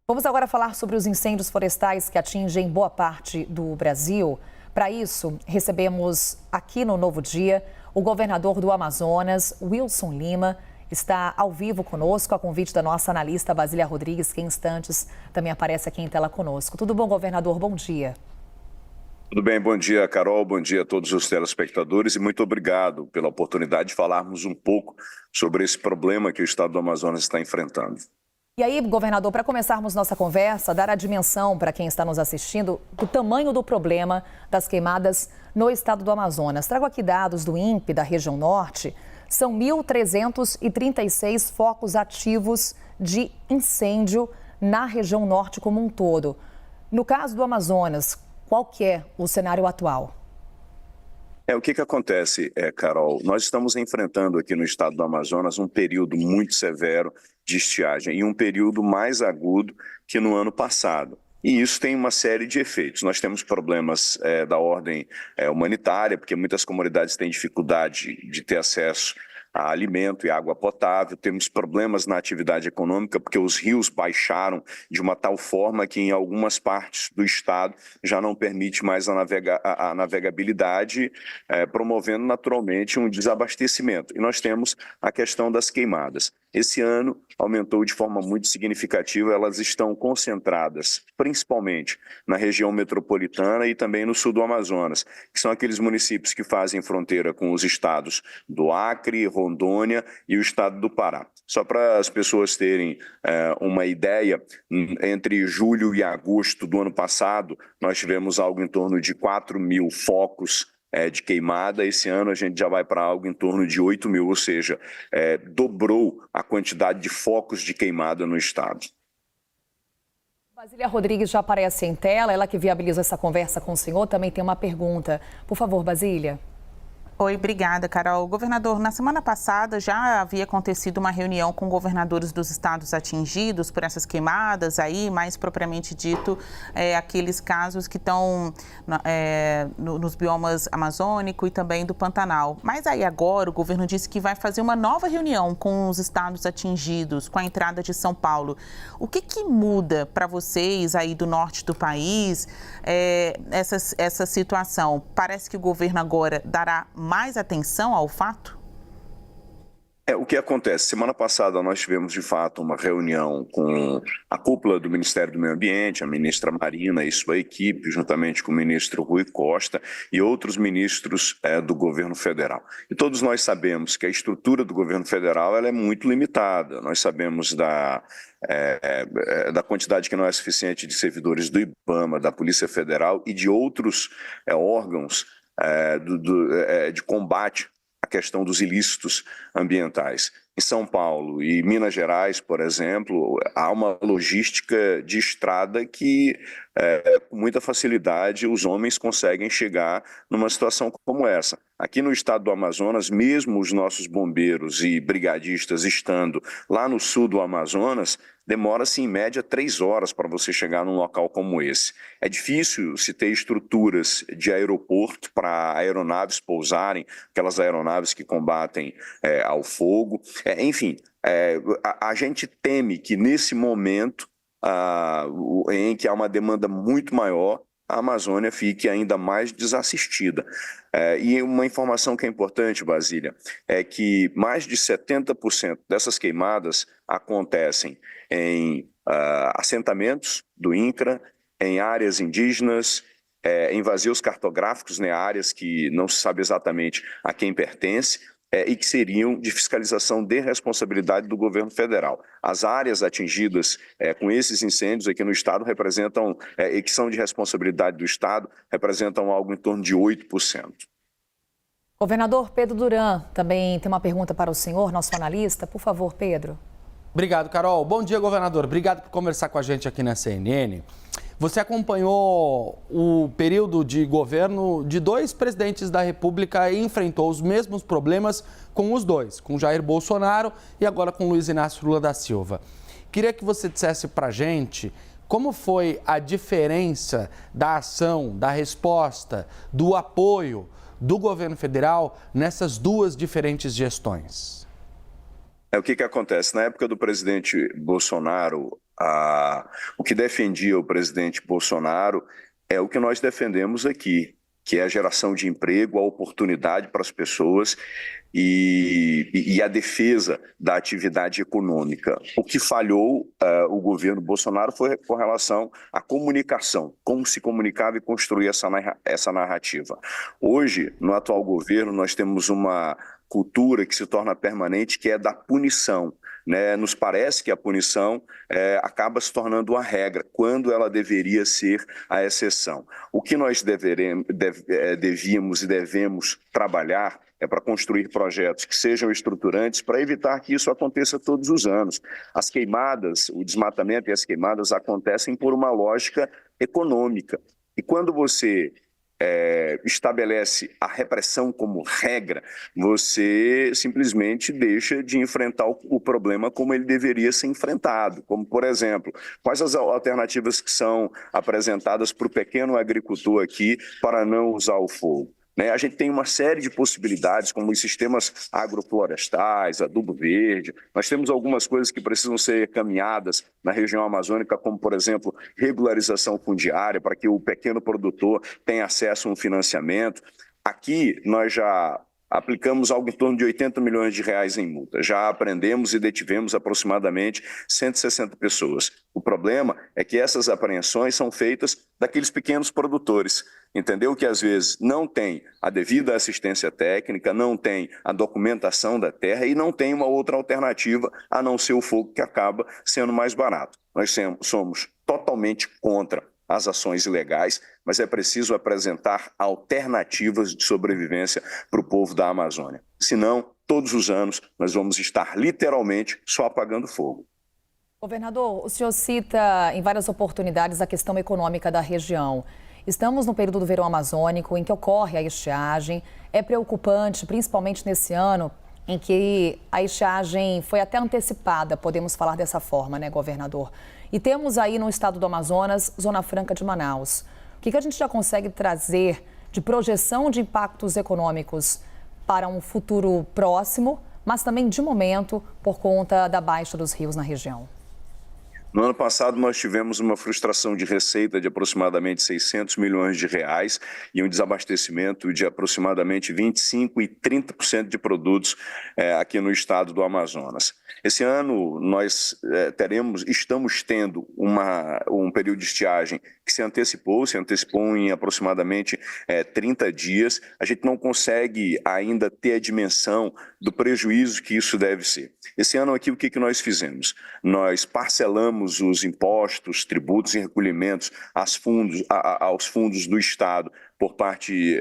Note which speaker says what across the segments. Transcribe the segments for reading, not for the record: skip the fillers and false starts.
Speaker 1: Vamos agora falar sobre os incêndios florestais que atingem boa parte do Brasil. Para isso, recebemos aqui no Novo Dia o governador do Amazonas, Wilson Lima, está ao vivo conosco, a convite da nossa analista Basília Rodrigues, que em instantes também aparece aqui em tela conosco. Tudo bom, governador? Bom dia.
Speaker 2: Tudo bem, bom dia, Carol, bom dia a todos os telespectadores e muito obrigado pela oportunidade de falarmos um pouco sobre esse problema que o estado do Amazonas está enfrentando.
Speaker 1: E aí, governador, para começarmos nossa conversa, dar a dimensão para quem está nos assistindo do tamanho do problema das queimadas no estado do Amazonas. Trago aqui dados do INPE da região norte. São 1.336 focos ativos de incêndio na região norte como um todo. No caso do Amazonas, qual que é o cenário atual?
Speaker 2: O que acontece, Carol? Nós estamos enfrentando aqui no estado do Amazonas um período muito severo de estiagem e um período mais agudo que no ano passado. E isso tem uma série de efeitos. Nós temos problemas da ordem humanitária, porque muitas comunidades têm dificuldade de ter acesso a alimento e água potável. Temos problemas na atividade econômica, porque os rios baixaram de uma tal forma que em algumas partes do estado já não permite mais a navegabilidade, promovendo naturalmente um desabastecimento. E nós temos a questão das queimadas. Esse ano aumentou de forma muito significativa, elas estão concentradas principalmente na região metropolitana e também no sul do Amazonas, que são aqueles municípios que fazem fronteira com os estados do Acre, Rondônia e o estado do Pará. Só para as pessoas terem uma ideia, entre julho e agosto do ano passado, nós tivemos algo em torno de 4.000 focos de queimada. Esse ano a gente já vai para algo em torno de 8.000, ou seja, dobrou a quantidade de focos de queimada no estado.
Speaker 1: Basília Rodrigues já aparece em tela, ela que viabiliza essa conversa com o senhor, também tem uma pergunta. Por favor, Basília.
Speaker 3: Oi, obrigada, Carol. Governador, na semana passada já havia acontecido uma reunião com governadores dos estados atingidos por essas queimadas, aí, mais propriamente dito, aqueles casos que estão nos biomas amazônico e também do Pantanal. Mas aí agora o governo disse que vai fazer uma nova reunião com os estados atingidos, com a entrada de São Paulo. O que muda para vocês aí do norte do país essa situação? Parece que o governo agora dará mais atenção ao fato?
Speaker 2: O que acontece? Semana passada nós tivemos, de fato, uma reunião com a cúpula do Ministério do Meio Ambiente, a ministra Marina e sua equipe, juntamente com o ministro Rui Costa e outros ministros do governo federal. E todos nós sabemos que a estrutura do governo federal ela é muito limitada. Nós sabemos da quantidade que não é suficiente de servidores do IBAMA, da Polícia Federal e de outros órgãos de combate à questão dos ilícitos ambientais. Em São Paulo e Minas Gerais, por exemplo, há uma logística de estrada que, com muita facilidade, os homens conseguem chegar numa situação como essa. Aqui no estado do Amazonas, mesmo os nossos bombeiros e brigadistas estando lá no sul do Amazonas, demora-se em média 3 horas para você chegar num local como esse. É difícil se ter estruturas de aeroporto para aeronaves pousarem, aquelas aeronaves que combatem ao fogo. Enfim, a gente teme que nesse momento em que há uma demanda muito maior, a Amazônia fique ainda mais desassistida. E uma informação que é importante, Basília, é que mais de 70% dessas queimadas acontecem em assentamentos do INCRA, em áreas indígenas, em vazios cartográficos, áreas que não se sabe exatamente a quem pertence, e que seriam de fiscalização de responsabilidade do governo federal. As áreas atingidas com esses incêndios aqui no estado representam, e que são de responsabilidade do estado, representam algo em torno de 8%.
Speaker 1: Governador Pedro Duran também tem uma pergunta para o senhor, nosso analista. Por favor, Pedro.
Speaker 4: Obrigado, Carol. Bom dia, governador. Obrigado por conversar com a gente aqui na CNN. Você acompanhou o período de governo de 2 presidentes da República e enfrentou os mesmos problemas com os dois, com Jair Bolsonaro e agora com Luiz Inácio Lula da Silva. Queria que você dissesse para a gente como foi a diferença da ação, da resposta, do apoio do governo federal nessas 2 diferentes gestões.
Speaker 2: O que acontece? Na época do presidente Bolsonaro, O que defendia o presidente Bolsonaro é o que nós defendemos aqui, que é a geração de emprego, a oportunidade para as pessoas e a defesa da atividade econômica. O que falhou o governo Bolsonaro foi com relação à comunicação, como se comunicava e construir essa narrativa. Hoje, no atual governo, nós temos uma cultura que se torna permanente, que é da punição. Nos parece que a punição acaba se tornando uma regra, quando ela deveria ser a exceção. O que nós devíamos e devemos trabalhar é para construir projetos que sejam estruturantes para evitar que isso aconteça todos os anos. As queimadas, o desmatamento e as queimadas acontecem por uma lógica econômica. E quando você estabelece a repressão como regra, você simplesmente deixa de enfrentar o problema como ele deveria ser enfrentado. Como, por exemplo, quais as alternativas que são apresentadas para o pequeno agricultor aqui para não usar o fogo? A gente tem uma série de possibilidades, como os sistemas agroflorestais, adubo verde. Nós temos algumas coisas que precisam ser caminhadas na região amazônica, como, por exemplo, regularização fundiária, para que o pequeno produtor tenha acesso a um financiamento. Aqui, nós já aplicamos algo em torno de 80 milhões de reais em multa. Já apreendemos e detivemos aproximadamente 160 pessoas. O problema é que essas apreensões são feitas daqueles pequenos produtores, entendeu? Que às vezes não tem a devida assistência técnica, não tem a documentação da terra e não tem uma outra alternativa a não ser o fogo, que acaba sendo mais barato. Nós somos totalmente contra as ações ilegais, mas é preciso apresentar alternativas de sobrevivência para o povo da Amazônia. Senão, todos os anos, nós vamos estar literalmente só apagando fogo.
Speaker 1: Governador, o senhor cita em várias oportunidades a questão econômica da região. Estamos no período do verão amazônico, em que ocorre a estiagem. É preocupante, principalmente nesse ano, em que a estiagem foi até antecipada, podemos falar dessa forma, né, governador? E temos aí no estado do Amazonas, Zona Franca de Manaus. O que a gente já consegue trazer de projeção de impactos econômicos para um futuro próximo, mas também de momento, por conta da baixa dos rios na região?
Speaker 2: No ano passado, nós tivemos uma frustração de receita de aproximadamente 600 milhões de reais e um desabastecimento de aproximadamente 25% e 30% de produtos aqui no estado do Amazonas. Esse ano, nós estamos tendo um período de estiagem que se antecipou em aproximadamente 30 dias. A gente não consegue ainda ter a dimensão do prejuízo que isso deve ser. Esse ano aqui, o que nós fizemos? Nós parcelamos os impostos, tributos e recolhimentos aos fundos do Estado por parte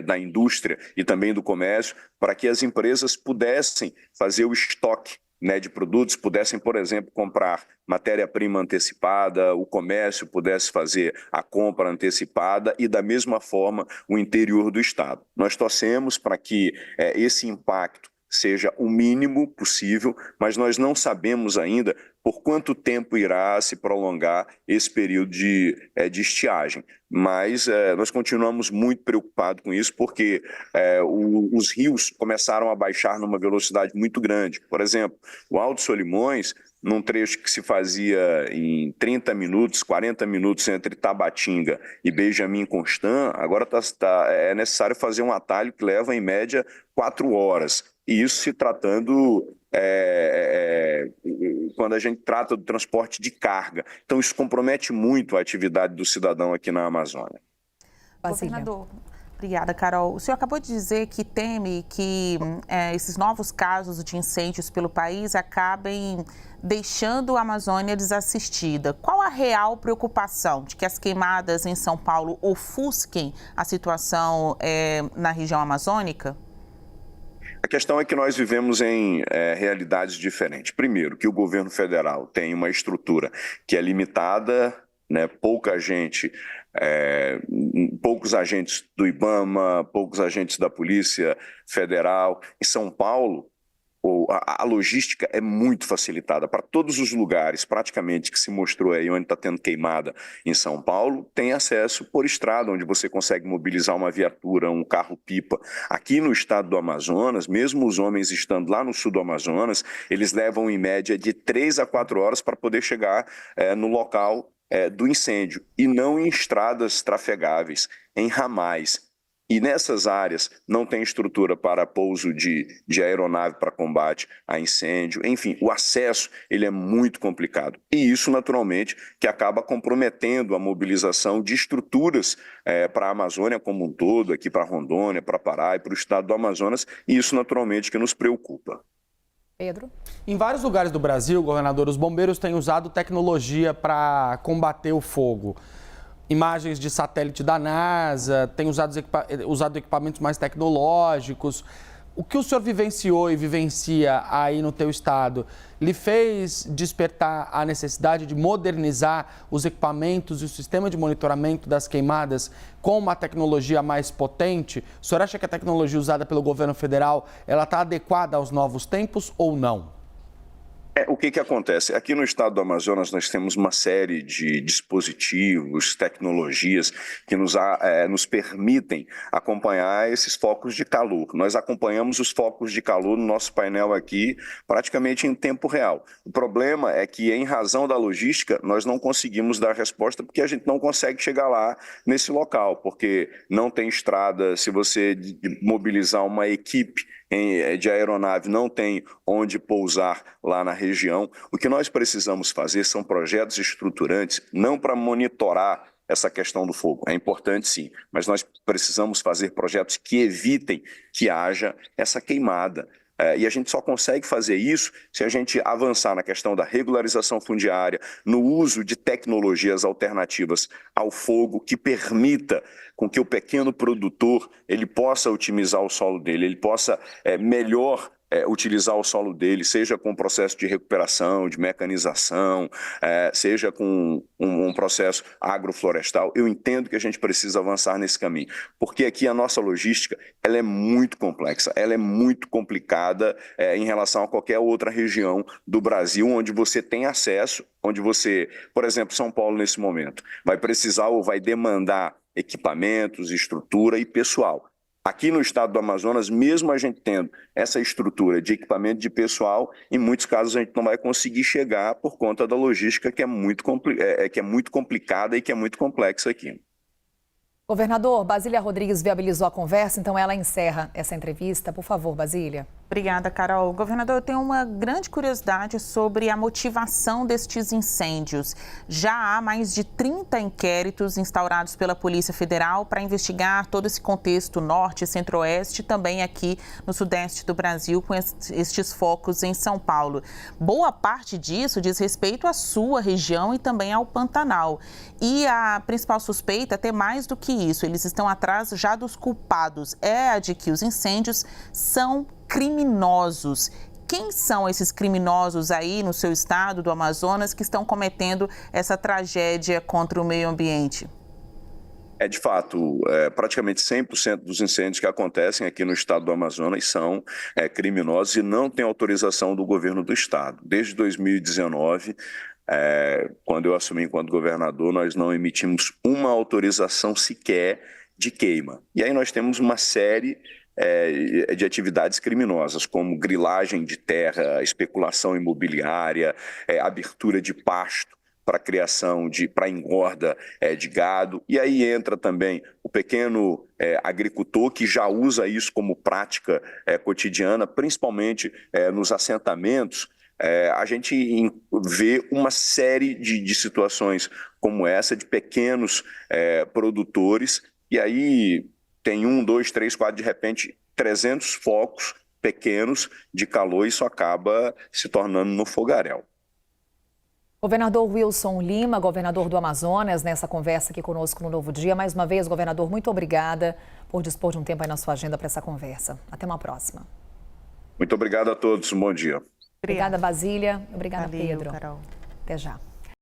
Speaker 2: da indústria e também do comércio, para que as empresas pudessem fazer o estoque de produtos, pudessem, por exemplo, comprar matéria-prima antecipada, o comércio pudesse fazer a compra antecipada e, da mesma forma, o interior do Estado. Nós torcemos para que esse impacto seja o mínimo possível, mas nós não sabemos ainda por quanto tempo irá se prolongar esse período de estiagem. Mas nós continuamos muito preocupados com isso, porque os rios começaram a baixar numa velocidade muito grande. Por exemplo, o Alto Solimões, num trecho que se fazia em 30 minutos, 40 minutos entre Tabatinga e Benjamin Constant, agora é necessário fazer um atalho que leva, em média, 4 horas. E isso se tratando quando a gente trata do transporte de carga. Então, isso compromete muito a atividade do cidadão aqui na Amazônia.
Speaker 3: Governador, obrigada, Carol. O senhor acabou de dizer que teme que esses novos casos de incêndios pelo país acabem deixando a Amazônia desassistida. Qual a real preocupação de que as queimadas em São Paulo ofusquem a situação na região amazônica?
Speaker 2: A questão é que nós vivemos em realidades diferentes. Primeiro, que o governo federal tem uma estrutura que é limitada, poucos agentes do IBAMA, poucos agentes da Polícia Federal. Em São Paulo, a logística é muito facilitada para todos os lugares, praticamente, que se mostrou aí onde está tendo queimada em São Paulo, tem acesso por estrada, onde você consegue mobilizar uma viatura, um carro-pipa. Aqui no estado do Amazonas, mesmo os homens estando lá no sul do Amazonas, eles levam em média de 3 a 4 horas para poder chegar no local do incêndio, e não em estradas trafegáveis, em ramais. E nessas áreas não tem estrutura para pouso de aeronave para combate a incêndio. Enfim, o acesso ele é muito complicado. E isso, naturalmente, que acaba comprometendo a mobilização de estruturas para a Amazônia como um todo, aqui para Rondônia, para Pará e para o estado do Amazonas. E isso, naturalmente, que nos preocupa.
Speaker 1: Pedro?
Speaker 4: Em vários lugares do Brasil, governador, os bombeiros têm usado tecnologia para combater o fogo. Imagens de satélite da NASA, tem usado equipamentos mais tecnológicos. O que o senhor vivenciou e vivencia aí no teu estado lhe fez despertar a necessidade de modernizar os equipamentos e o sistema de monitoramento das queimadas com uma tecnologia mais potente? O senhor acha que a tecnologia usada pelo governo federal está adequada aos novos tempos ou não?
Speaker 2: O que acontece? Aqui no estado do Amazonas nós temos uma série de dispositivos, tecnologias que nos permitem acompanhar esses focos de calor. Nós acompanhamos os focos de calor no nosso painel aqui praticamente em tempo real. O problema é que, em razão da logística, nós não conseguimos dar resposta porque a gente não consegue chegar lá nesse local, porque não tem estrada. Se você mobilizar uma equipe de aeronave, não tem onde pousar lá na região. O que nós precisamos fazer são projetos estruturantes, não para monitorar essa questão do fogo. É importante sim, mas nós precisamos fazer projetos que evitem que haja essa queimada. E a gente só consegue fazer isso se a gente avançar na questão da regularização fundiária, no uso de tecnologias alternativas ao fogo, que permita com que o pequeno produtor ele possa otimizar o solo dele, ele possa melhor utilizar o solo dele, seja com um processo de recuperação, de mecanização, seja com um processo agroflorestal. Eu entendo que a gente precisa avançar nesse caminho, porque aqui a nossa logística ela é muito complexa, ela é muito complicada em relação a qualquer outra região do Brasil, onde você tem acesso, onde você, por exemplo, São Paulo nesse momento, vai precisar ou vai demandar equipamentos, estrutura e pessoal. Aqui no estado do Amazonas, mesmo a gente tendo essa estrutura de equipamento de pessoal, em muitos casos a gente não vai conseguir chegar por conta da logística que é muito complicada e que é muito complexa aqui.
Speaker 1: Governador, Basília Rodrigues viabilizou a conversa, então ela encerra essa entrevista. Por favor, Basília.
Speaker 3: Obrigada, Carol. Governador, eu tenho uma grande curiosidade sobre a motivação destes incêndios. Já há mais de 30 inquéritos instaurados pela Polícia Federal para investigar todo esse contexto norte, centro-oeste e também aqui no sudeste do Brasil, com estes focos em São Paulo. Boa parte disso diz respeito à sua região e também ao Pantanal. E a principal suspeita, até mais do que isso, eles estão atrás já dos culpados, é a de que os incêndios são criminosos. Quem são esses criminosos aí no seu estado do Amazonas que estão cometendo essa tragédia contra o meio ambiente?
Speaker 2: De fato, praticamente 100% dos incêndios que acontecem aqui no estado do Amazonas são criminosos e não têm autorização do governo do estado. Desde 2019, quando eu assumi enquanto governador, nós não emitimos uma autorização sequer de queima. E aí nós temos uma série de atividades criminosas, como grilagem de terra, especulação imobiliária, abertura de pasto para criação para engorda de gado. E aí entra também o pequeno agricultor que já usa isso como prática cotidiana, principalmente nos assentamentos. A gente vê uma série de situações como essa, de pequenos produtores, e aí tem 1, 2, 3, 4, de repente 300 focos pequenos de calor, e isso acaba se tornando no fogaréu.
Speaker 1: Governador Wilson Lima, governador do Amazonas, nessa conversa aqui conosco no Novo Dia. Mais uma vez, governador, muito obrigada por dispor de um tempo aí na sua agenda para essa conversa. Até uma próxima.
Speaker 2: Muito obrigado a todos, um bom dia.
Speaker 1: Obrigada, Basília. Obrigada,
Speaker 3: Valeu,
Speaker 1: Pedro.
Speaker 3: Carol.
Speaker 1: Até já.